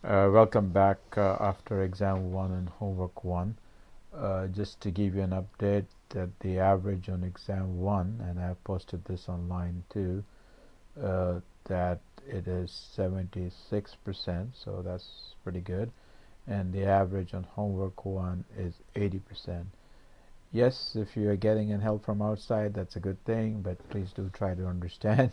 Welcome back after exam 1 and homework 1. Just to give you an update that the average on exam 1, and I've posted this online too, that it is 76%, so that's pretty good. And the average on homework 1 is 80%. Yes, if you are getting in help from outside, that's a good thing, but please do try to understand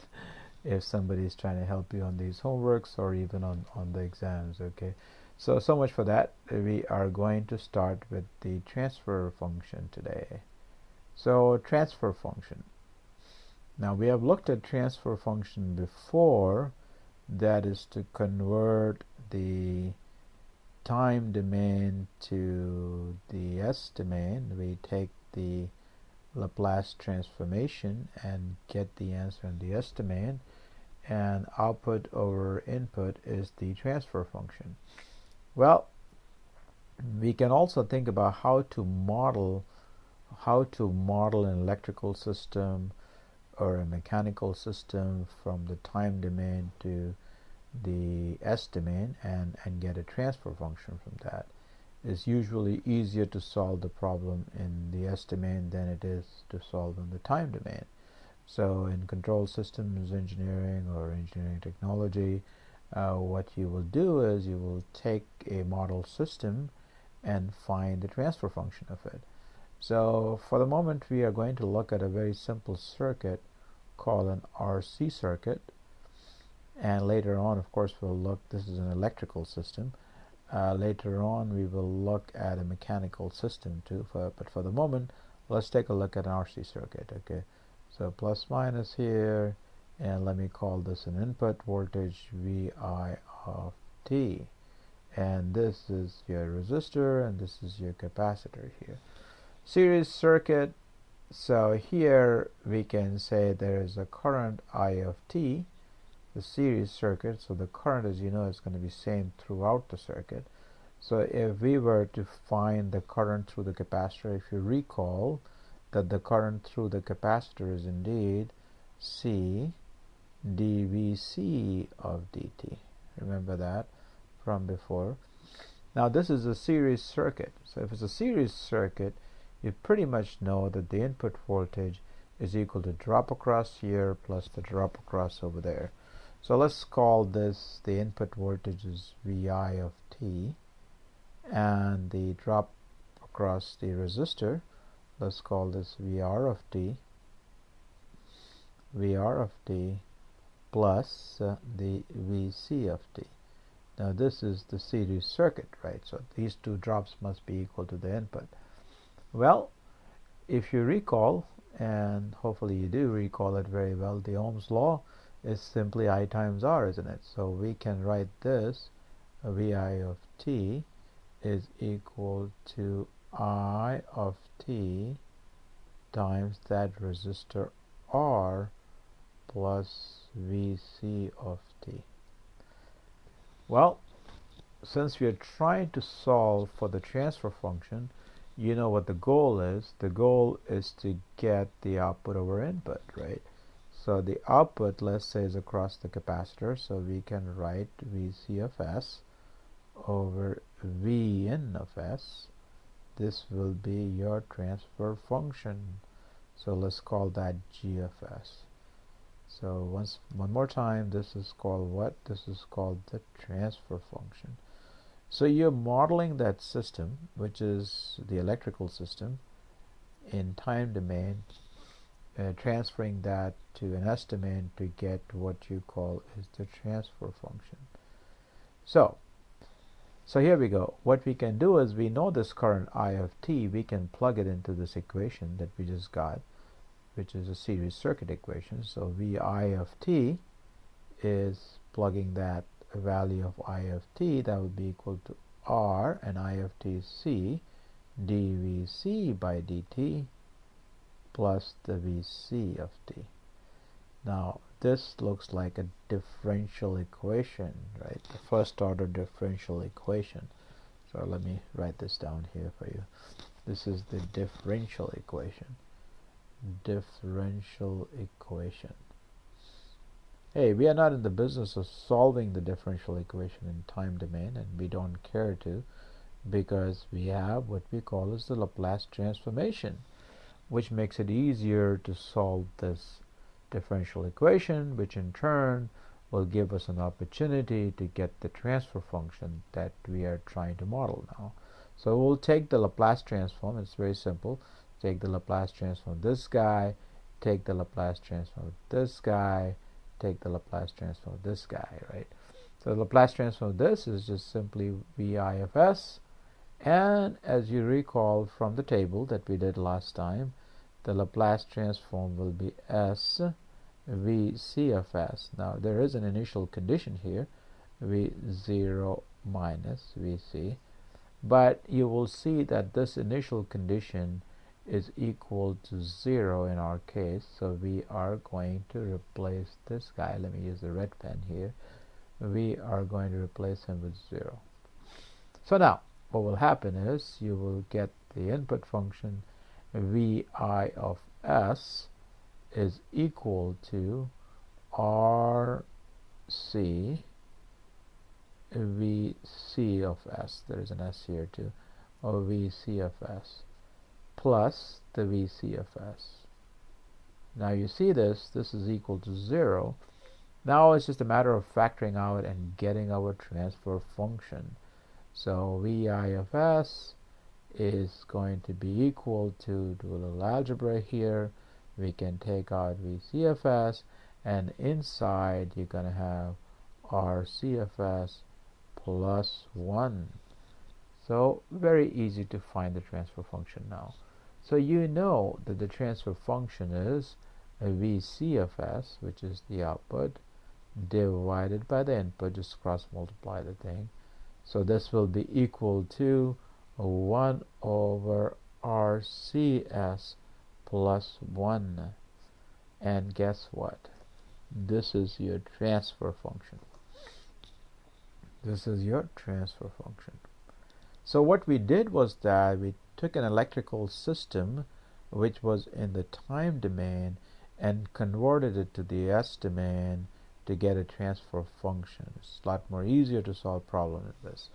if somebody is trying to help you on these homeworks or even on the exams. Okay, so much for that. We are going to start with the transfer function today. So transfer function, now we have looked at transfer function before. That is to convert the time domain to the S domain. We take the Laplace transformation and get the answer in the S domain, and output over input is the transfer function. Well, we can also think about how to model an electrical system or a mechanical system from the time domain to the S domain and get a transfer function from that. It's usually easier to solve the problem in the S domain than it is to solve in the time domain. So in control systems engineering or engineering technology, what you will do is you will take a model system and find the transfer function of it. So for the moment we are going to look at a very simple circuit called an RC circuit, and later on, of course, we'll look, this is an electrical system. Later on we will look at a mechanical system too, but for the moment let's take a look at an RC circuit. Okay, so plus minus here, and let me call this an input voltage Vi of t, and this is your resistor and this is your capacitor here. Series circuit, so here we can say there is a current I of t, the series circuit, so the current, as you know, is going to be same throughout the circuit. So if we were to find the current through the capacitor, if you recall that the current through the capacitor is indeed C dVc of dt. Remember that from before. Now this is a series circuit. So if it's a series circuit, you pretty much know that the input voltage is equal to drop across here plus the drop across over there. So let's call this, the input voltage is Vi of t, and the drop across the resistor, let's call this Vr of t, plus the Vc of t. Now this is the series circuit, right? So these two drops must be equal to the input. Well, if you recall, and hopefully you do recall it very well, the Ohm's law is simply I times R, isn't it? So we can write this, Vi of t is equal to I of t times that resistor R plus Vc of t. Well, since we are trying to solve for the transfer function, you know what the goal is. The goal is to get the output over input, right? So the output, let's say, is across the capacitor, so we can write Vc of s over Vin of s. This will be your transfer function. So let's call that G of s. So one more time, this is called what? This is called the transfer function. So you're modeling that system, which is the electrical system, in time domain, transferring that to an S domain to get what you call is the transfer function. So here we go. What we can do is, we know this current I of t, we can plug it into this equation that we just got, which is a series circuit equation. So Vi of t is plugging that value of I of t, that would be equal to R, and I of t is C dVc by dt plus the Vc of t. Now this looks like a differential equation, right? The first order differential equation. So let me write this down here for you. This is the differential equation. hey, we are not in the business of solving the differential equation in time domain, and we don't care to, because we have what we call as the Laplace transformation, which makes it easier to solve this differential equation, which in turn will give us an opportunity to get the transfer function that we are trying to model now. So we'll take the Laplace transform. It's very simple. Take the Laplace transform of this guy, take the Laplace transform of this guy, take the Laplace transform of this guy, right? So the Laplace transform of this is just simply VI of S, and as you recall from the table that we did last time, the Laplace transform will be S Vc of S. Now there is an initial condition here, V0 minus Vc, but you will see that this initial condition is equal to 0 in our case, so we are going to replace this guy. Let me use the red pen here. We are going to replace him with 0. So now what will happen is you will get the input function Vi of S is equal to Rc Vc of S, there is an S here too, or Vc of S, plus the Vc of S. Now you see this is equal to 0. Now it's just a matter of factoring out and getting our transfer function. So Vi of S is going to be equal to, do a little algebra here, we can take out Vc of S, and inside you're going to have Rc of S plus 1. So very easy to find the transfer function now. So you know that the transfer function is a Vc of S, which is the output, divided by the input, just cross multiply the thing. So this will be equal to 1 over Rcs plus 1. And guess what? This is your transfer function. This is your transfer function. So what we did was that we took an electrical system which was in the time domain and converted it to the S domain to get a transfer function. It's a lot more easier to solve problems than this.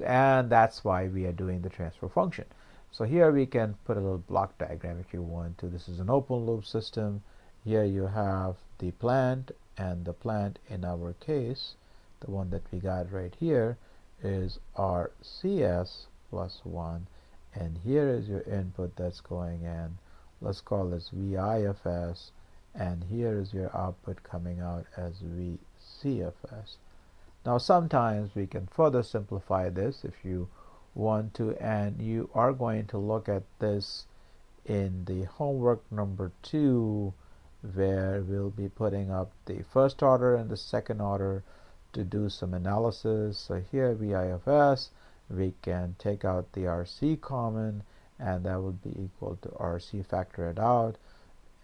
And that's why we are doing the transfer function. So here we can put a little block diagram if you want to. This is an open loop system. Here you have the plant, and the plant in our case, the one that we got right here, is Rcs plus 1, and here is your input that's going in. Let's call this Vi of S, and here is your output coming out as Vc of S. Now sometimes we can further simplify this if you want to, and you are going to look at this in the homework number 2, where we'll be putting up the first order and the second order to do some analysis. So here Vi of S, we can take out the Rc common, and that would be equal to Rc, factor it out,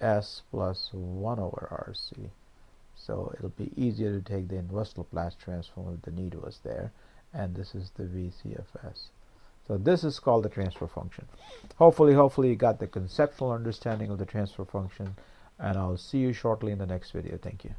S plus 1 over Rc. So it'll be easier to take the inverse Laplace transform if the need was there, and this is the Vc of S. So this is called the transfer function. Hopefully you got the conceptual understanding of the transfer function, and I'll see you shortly in the next video. Thank you.